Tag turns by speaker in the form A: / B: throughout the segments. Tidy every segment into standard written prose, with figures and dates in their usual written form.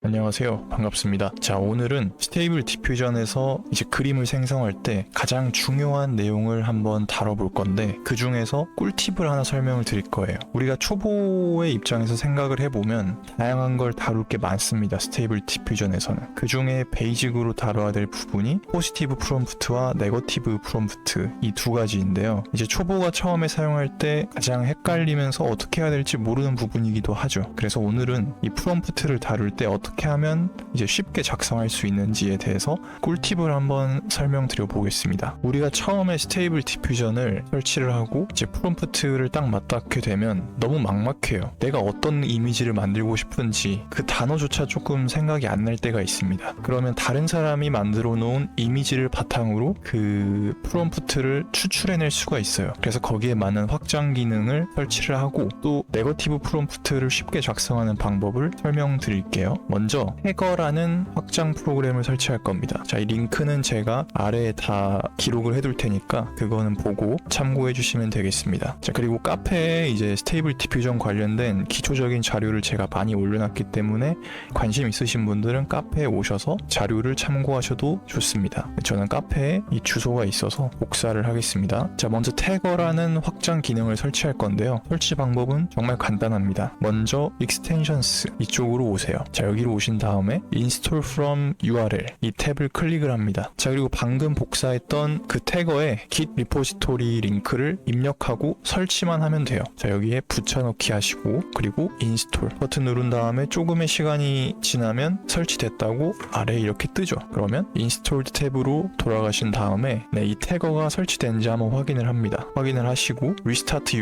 A: 안녕하세요. 반갑습니다. 자, 오늘은 스테이블 디퓨전에서 이제 그림을 생성할 때 가장 중요한 내용을 한번 다뤄볼 건데, 그 중에서 꿀팁을 하나 설명을 드릴 거예요. 우리가 초보의 입장에서 생각을 해보면 다양한 걸 다룰 게 많습니다. 스테이블 디퓨전에서는. 그 중에 베이직으로 다뤄야 될 부분이 포지티브 프롬프트와 네거티브 프롬프트, 이 두 가지인데요. 이제 초보가 처음에 사용할 때 가장 헷갈리면서 어떻게 해야 될지 모르는 부분이기도 하죠. 그래서 오늘은 이 프롬프트를 다룰 때 어떻게 하면 이제 쉽게 작성할 수 있는지에 대해서 꿀팁을 한번 설명드려 보겠습니다. 우리가 처음에 스테이블 디퓨전을 설치를 하고 이제 프롬프트를 딱 맞닿게 되면 너무 막막해요. 내가 어떤 이미지를 만들고 싶은지 그 단어조차 조금 생각이 안 날 때가 있습니다. 그러면 다른 사람이 만들어 놓은 이미지를 바탕으로 그 프롬프트를 추출해낼 수가 있어요. 그래서 거기에 많은 확장 기능을 설치를 하고, 또 네거티브 프롬프트를 쉽게 작성하는 방법을 설명드릴게요. 먼저 태거라는 확장 프로그램을 설치할 겁니다. 자, 이 링크는 제가 아래에 다 기록을 해둘 테니까 그거는 보고 참고해 주시면 되겠습니다. 자, 그리고 카페에 이제 스테이블 디퓨전 관련된 기초적인 자료를 제가 많이 올려놨기 때문에 관심 있으신 분들은 카페에 오셔서 자료를 참고하셔도 좋습니다. 저는 카페에 이 주소가 있어서 복사를 하겠습니다. 자, 먼저 태거라는 확장 기능을 설치할 건데요. 설치 방법은 정말 간단합니다. 먼저 Extensions 이쪽으로 오세요. 자, 여기로 오신 다음에 Install from URL 이 탭을 클릭을 합니다. 자, 그리고 방금 복사했던 그 태거에 Git 리포지토리 링크를 입력하고 설치만 하면 돼요. 자, 여기에 붙여넣기 하시고, 그리고 인스톨 버튼 누른 다음에 조금의 시간이 지나면 설치됐다고 아래에 이렇게 뜨죠. 그러면 인스톨드 탭으로 돌아가신 다음에 이 태거가 설치된지 한번 확인을 합니다. 확인을 하시고 리스타트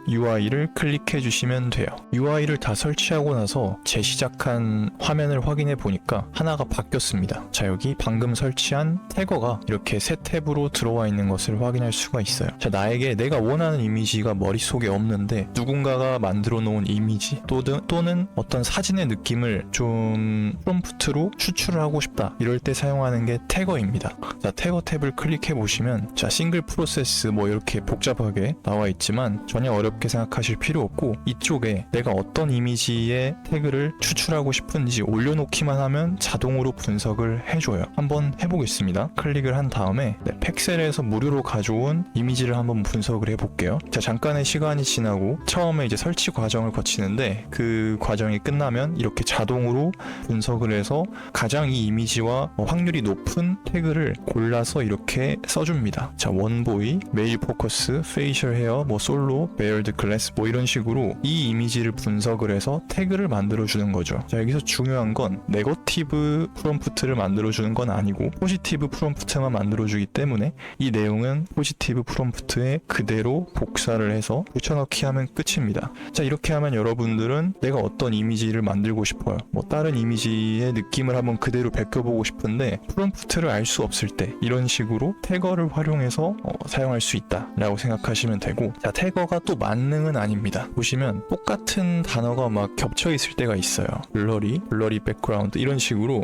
A: UI를 클릭해 주시면 돼요. UI를 다 설치하고 나서 재시작한 화면을 확인해 보니까 하나가 바뀌었습니다. 자, 여기 방금 설치한 태거가 이렇게 새 탭으로 들어와 있는 것을 확인할 수가 있어요. 자, 나에게 내가 원하는 이미지가 머릿속에 없는데 누군가가 만들어 놓은 이미지 또는 어떤 사진의 느낌을 좀 프롬프트로 추출을 하고 싶다, 이럴 때 사용하는 게 태거입니다. 자, 태거 탭을 클릭해 보시면 자, 싱글 프로세스 뭐 이렇게 복잡하게 나와 있지만 전혀 어렵게 생각하실 필요 없고, 이쪽에 내가 어떤 이미지의 태그를 추출하고 싶은지 올려놓기만 하면 자동으로 분석을 해줘요. 한번 해보겠습니다. 클릭을 한 다음에 팩셀에서 무료로 가져온 이미지를 한번 분석을 해볼게요. 자, 잠깐의 시간이 지나고 처음에 이제 설치 과정을 거치는데, 그 과정이 끝나면 이렇게 자동으로 분석을 해서 가장 이 이미지와 확률이 높은 태그를 골라서 이렇게 써줍니다. 자, 원보이, 메일 포커스, 페이셜 헤어, 뭐 솔로, 베어드 클래스 뭐 이런 식으로 이 이미지를 분석을 해서 태그를 만들어주는 거죠. 자, 여기서 중요한 건 네거티브 프롬프트를 만들어주는 건 아니고 포지티브 프롬프트만 만들어주기 때문에 이 내용은 포지티브 프롬프트에 그대로 복사를 해서 붙여넣기 하면 끝입니다. 자, 이렇게 하면 여러분들은 내가 어떤 이미지를 만들고 싶어요, 뭐 다른 이미지의 느낌을 한번 그대로 베껴보고 싶은데 프롬프트를 알 수 없을 때 이런 식으로 태거를 활용해서 사용할 수 있다 라고 생각하시면 되고, 자, 태거가 또 만능은 아닙니다. 보시면 똑같은 단어가 막 겹쳐 있을 때가 있어요. 블러리 백그라운드 이런 식으로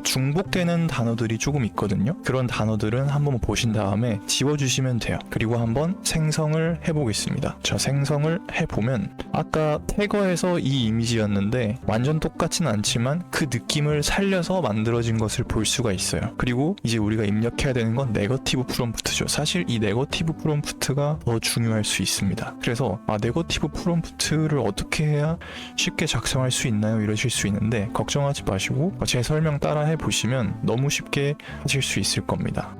A: 중복되는 단어들이 조금 있거든요. 그런 단어들은 한번 보신 다음에 지워주시면 돼요. 그리고 한번 생성을 해보겠습니다. 자, 생성을 해보면 아까 태거에서 이 이미지였는데 완전 똑같진 않지만 그 느낌을 살려서 만들어진 것을 볼 수가 있어요. 그리고 이제 우리가 입력해야 되는 건 네거티브 프롬프트죠. 사실 이 네거티브 프롬프트가 더 중요할 수 있습니다. 그래서 네거티브 프롬프트를 어떻게 해야 쉽게 작성할 수 있나요? 이러실 수 있는데 걱정하지 마시고 제 설명 따라 해보시면 너무 쉽게 하실 수 있을 겁니다.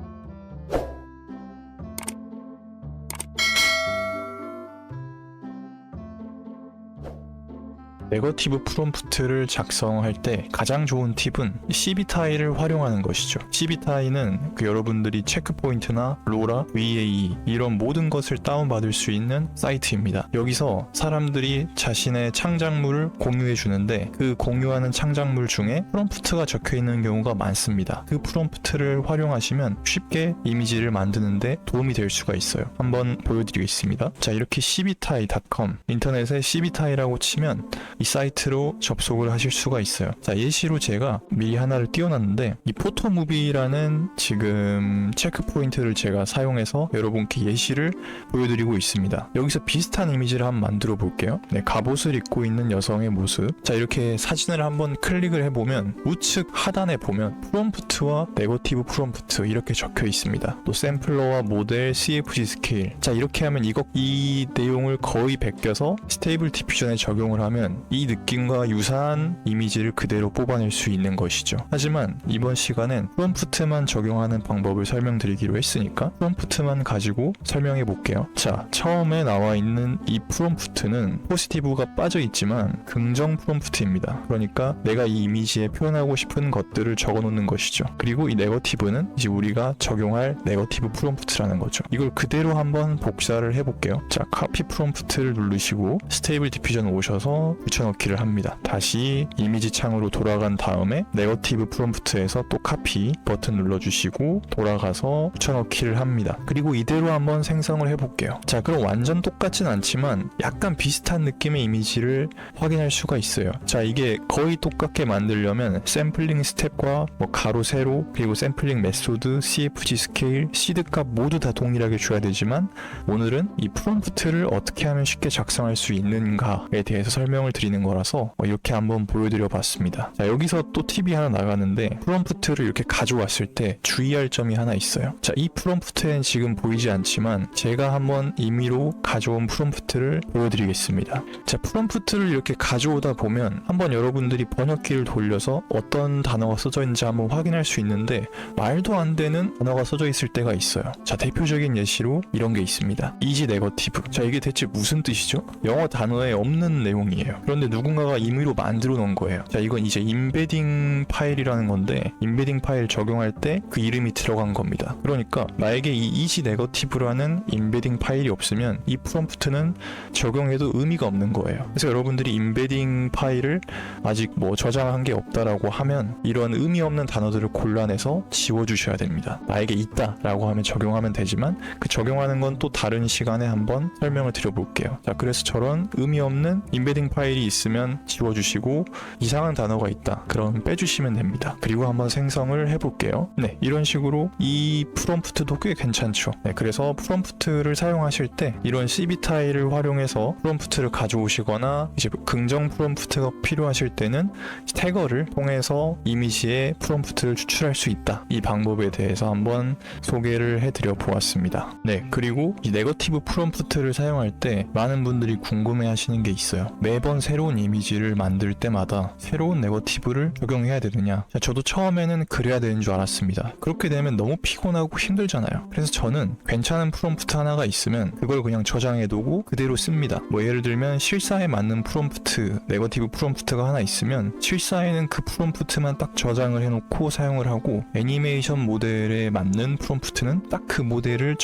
A: 네거티브 프롬프트를 작성할 때 가장 좋은 팁은 CB타일을 활용하는 것이죠. CB타일은 여러분들이 체크포인트나 로라, VAE 이런 모든 것을 다운받을 수 있는 사이트입니다. 여기서 사람들이 자신의 창작물을 공유해 주는데 그 공유하는 창작물 중에 프롬프트가 적혀 있는 경우가 많습니다. 그 프롬프트를 활용하시면 쉽게 이미지를 만드는데 도움이 될 수가 있어요. 한번 보여드리겠습니다. 자, 이렇게 cbtile.com 인터넷에 cbtile이라고 치면 이 사이트로 접속을 하실 수가 있어요. 자, 예시로 제가 미리 하나를 띄워놨는데 이 포토무비라는 지금 체크 포인트를 제가 사용해서 여러분께 예시를 보여드리고 있습니다. 여기서 비슷한 이미지를 한번 만들어 볼게요. 네, 갑옷을 입고 있는 여성의 모습. 자, 이렇게 사진을 한번 클릭을 해보면 우측 하단에 보면 프롬프트와 네거티브 프롬프트 이렇게 적혀 있습니다. 또 샘플러와 모델, CFG 스케일. 자, 이렇게 하면 이 내용을 거의 베껴서 스테이블 디퓨전에 적용을 하면 이 느낌과 유사한 이미지를 그대로 뽑아낼 수 있는 것이죠. 하지만 이번 시간엔 프롬프트만 적용하는 방법을 설명드리기로 했으니까 프롬프트만 가지고 설명해 볼게요. 자, 처음에 나와 있는 이 프롬프트는 포지티브가 빠져 있지만 긍정 프롬프트입니다. 그러니까 내가 이 이미지에 표현하고 싶은 것들을 적어 놓는 것이죠. 그리고 이 네거티브는 이제 우리가 적용할 네거티브 프롬프트라는 거죠. 이걸 그대로 한번 복사를 해볼게요. 자, 카피 프롬프트를 누르시고 스테이블 디퓨전 오셔서 붙여넣기를 합니다. 다시 이미지 창으로 돌아간 다음에 네거티브 프롬프트에서 또 카피 버튼 눌러주시고 돌아가서 붙여넣기를 합니다. 그리고 이대로 한번 생성을 해볼게요. 자, 그럼 완전 똑같진 않지만 약간 비슷한 느낌의 이미지를 확인할 수가 있어요. 자, 이게 거의 똑같게 만들려면 샘플링 스텝과 뭐 가로, 세로, 그리고 샘플링 메소드, CFG 스케일, 시드 값 모두 다 동일하게 줘야 되지만 오늘은 이 프롬프트를 어떻게 하면 쉽게 작성할 수 있는가에 대해서 설명을 드리는 거라서 이렇게 한번 보여드려 봤습니다. 자, 여기서 또 팁이 하나 나가는데 프롬프트를 이렇게 가져왔을 때 주의할 점이 하나 있어요. 자, 이 프롬프트엔 지금 보이지 않지만 제가 한번 임의로 가져온 프롬프트를 보여드리겠습니다. 자, 프롬프트를 이렇게 가져오다 보면 한번 여러분들이 번역기를 돌려서 어떤 단어가 써져 있는지 한번 확인할 수 있는데 말도 안 되는 단어가 써져 있을 때가 있어요. 자, 대표적인 예시로 이런 게 있습니다. 이지 네거티브. 자, 이게 대체 무슨 뜻이죠? 영어 단어에 없는 내용이에요. 그런데 누군가가 임의로 만들어 놓은 거예요. 자, 이건 이제 임베딩 파일이라는 건데 임베딩 파일 적용할 때 그 이름이 들어간 겁니다. 그러니까 나에게 이 이지 네거티브라는 임베딩 파일이 없으면 이 프롬프트는 적용해도 의미가 없는 거예요. 그래서 여러분들이 임베딩 파일을 아직 뭐 저장한 게 없다라고 하면 이런 의미 없는 단어들을 골라내서 지워주셔야 됩니다. 나에게 있다라고 하면 적용하면 되지만 그 적용하는 건 또 다른 시간에 한번 설명을 드려볼게요. 자, 그래서 저런 의미 없는 임베딩 파일이 있으면 지워주시고 이상한 단어가 있다 그럼 빼주시면 됩니다. 그리고 한번 생성을 해볼게요. 네, 이런 식으로 이 프롬프트도 꽤 괜찮죠. 네, 그래서 프롬프트를 사용하실 때 이런 CB 타일을 활용해서 프롬프트를 가져오시거나 이제 긍정 프롬프트가 필요하실 때는 태거를 통해서 이미지에 프롬프트를 추출할 수 있다. 이 방법에 대해서 한번 소개를 해드려 보았습니다. 네, 그리고 이 네거티브 프롬프트를 사용할 때 많은 분들이 궁금해 하시는 게 있어요. 매번 새로운 이미지를 만들 때마다 새로운 네거티브를 적용해야 되느냐. 자, 저도 처음에는 그래야 되는 줄 알았습니다. 그렇게 되면 너무 피곤하고 힘들잖아요. 그래서 저는 괜찮은 프롬프트 하나가 있으면 그걸 그냥 저장해두고 그대로 씁니다. 뭐 예를 들면 실사에 맞는 프롬프트, 네거티브 프롬프트가 하나 있으면 실사에는 그 프롬프트만 딱 저장을 해놓고 사용을 하고 애니메이션 모델에 맞는 프롬프트는 딱 그 모델을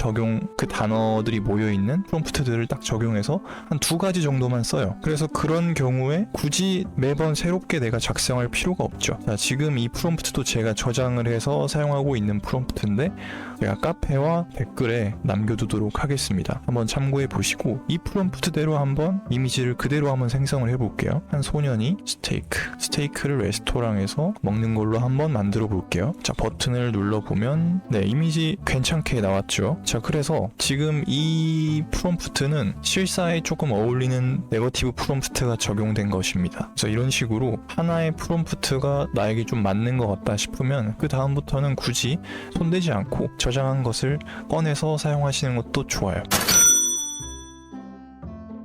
A: 그 단어들이 모여있는 프롬프트들을 딱 적용해서 한 2가지 정도만 써요. 그래서 그런 경우에 굳이 매번 새롭게 내가 작성할 필요가 없죠. 자, 지금 이 프롬프트도 제가 저장을 해서 사용하고 있는 프롬프트인데 제가 카페와 댓글에 남겨두도록 하겠습니다. 한번 참고해 보시고 이 프롬프트대로 한번 이미지를 그대로 한번 생성을 해볼게요. 한 소년이 스테이크를 레스토랑에서 먹는 걸로 한번 만들어 볼게요. 자, 버튼을 눌러보면 네, 이미지 괜찮게 나왔죠. 자, 그래서 지금 이 프롬프트는 실사에 조금 어울리는 네거티브 프롬프트가 적용된 것입니다. 그래서 이런 식으로 하나의 프롬프트가 나에게 좀 맞는 것 같다 싶으면 그 다음부터는 굳이 손대지 않고 저장한 것을 꺼내서 사용하시는 것도 좋아요.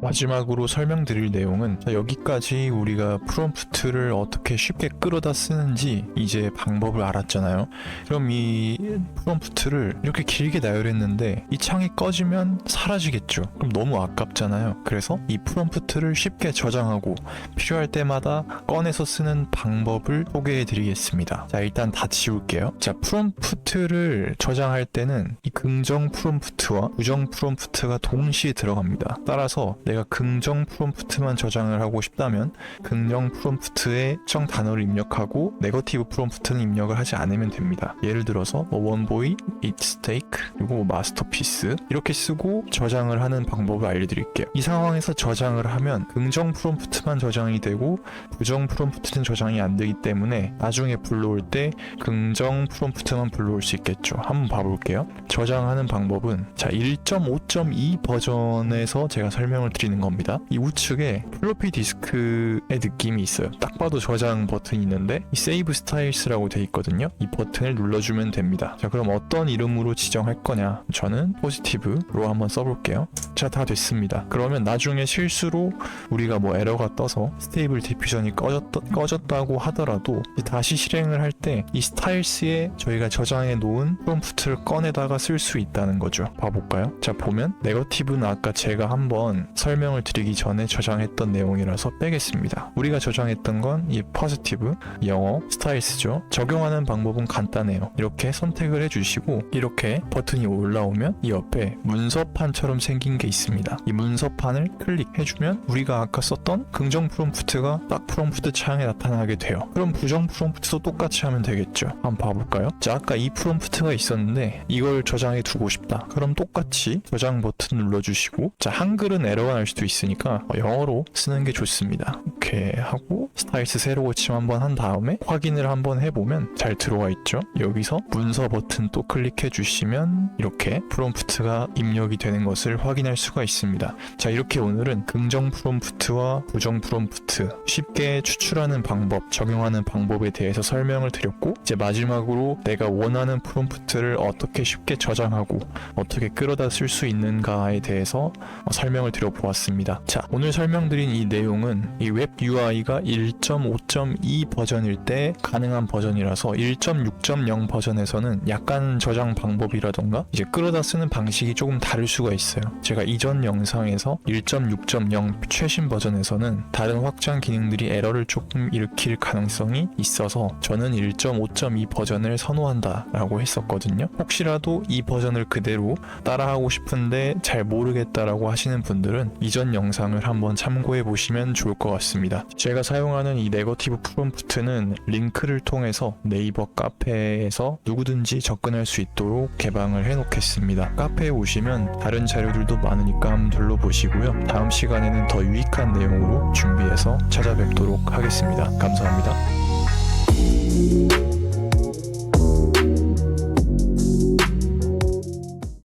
A: 마지막으로 설명드릴 내용은 여기까지 우리가 프롬프트를 어떻게 쉽게 끌어다 쓰는지 이제 방법을 알았잖아요. 그럼 이 프롬프트를 이렇게 길게 나열했는데 이 창이 꺼지면 사라지겠죠. 그럼 너무 아깝잖아요. 그래서 이 프롬프트를 쉽게 저장하고 필요할 때마다 꺼내서 쓰는 방법을 소개해 드리겠습니다. 자, 일단 다 지울게요. 자, 프롬프트를 저장할 때는 이 긍정 프롬프트와 부정 프롬프트가 동시에 들어갑니다. 따라서 내가 긍정 프롬프트만 저장을 하고 싶다면 긍정 프롬프트에 특정 단어를 입력하고 네거티브 프롬프트는 입력을 하지 않으면 됩니다. 예를 들어서 원보이, eat steak, 그리고 마스터피스 이렇게 쓰고 저장을 하는 방법을 알려드릴게요. 이 상황에서 저장을 하면 긍정 프롬프트만 저장이 되고 부정 프롬프트는 저장이 안 되기 때문에 나중에 불러올 때 긍정 프롬프트만 불러올 수 있겠죠. 한번 봐볼게요. 저장하는 방법은 자 1.5.2 버전에서 제가 설명을 드리는 겁니다. 이 우측에 플로피 디스크의 느낌이 있어요. 딱 봐도 저장 버튼이 있는데 이 세이브 스타일스라고 돼 있거든요. 이 버튼을 눌러주면 됩니다. 자 그럼 어떤 이름으로 지정할 거냐, 저는 포지티브로 한번 써볼게요. 자 다 됐습니다. 그러면 나중에 실수로 우리가 뭐 에러가 떠서 스테이블 디퓨전이 꺼졌다고 하더라도 다시 실행을 할 때 이 스타일스에 저희가 저장해 놓은 프롬프트를 꺼내다가 쓸 수 있다는 거죠. 봐볼까요? 자 보면 네거티브는 아까 제가 한번 설명을 드리기 전에 저장했던 내용이라서 빼겠습니다. 우리가 저장했던 건 이 포지티브, 영어, 스타일스죠. 적용하는 방법은 간단해요. 이렇게 선택을 해주시고 이렇게 버튼이 올라오면 이 옆에 문서판처럼 생긴 게 있습니다. 이 문서판을 클릭해주면 우리가 아까 썼던 긍정 프롬프트가 딱 프롬프트 창에 나타나게 돼요. 그럼 부정 프롬프트도 똑같이 하면 되겠죠. 한번 봐볼까요? 자 아까 이 프롬프트가 있었는데 이걸 저장해 두고 싶다. 그럼 똑같이 저장 버튼 눌러주시고 자 한글은 에러가 날 수도 있으니까 영어로 쓰는 게 좋습니다. 이렇게 하고 스타일스 새로 고침 한번 한 다음에 확인을 한번 해보면 잘 들어와 있죠. 여기서 문서 버튼 또 클릭해 주시면 이렇게 프롬프트가 입력이 되는 것을 확인할 수가 있습니다. 자 이렇게 오늘은 긍정 프롬프트와 부정 프롬프트 쉽게 추출하는 방법, 적용하는 방법에 대해서 설명을 드렸고 이제 마지막으로 내가 원하는 프롬프트를 어떻게 쉽게 저장하고 어떻게 끌어다 쓸 수 있는가에 대해서 설명을 드려보았습니다. 자 오늘 설명드린 이 내용은 이 웹 UI가 1.5.2 버전일 때 가능한 버전이라서 1.6.0 버전에서는 약간 저장 방법이라던가 이제 끌어다 쓰는 방식이 조금 다를 수가 있어요. 제가 이전 영상에서 1.6.0 최신 버전에서는 다른 확장 기능들이 에러를 조금 일으킬 가능성이 있어서 저는 1.5.2 버전을 선호한다 라고 했었거든요. 혹시라도 이 버전을 그대로 따라하고 싶은데 잘 모르겠다라고 하시는 분들은 이전 영상을 한번 참고해 보시면 좋을 것 같습니다. 제가 사용하는 이 네거티브 프롬프트는 링크를 통해서 네이버 카페에서 누구든지 접근할 수 있도록 개방을 해 놓겠습니다. 카페에 오시면 다른 자료들도 많으니까 한번 둘러보시고요. 다음 시간에는 더 유익한 내용으로 준비해서 찾아뵙도록 하겠습니다. 감사합니다.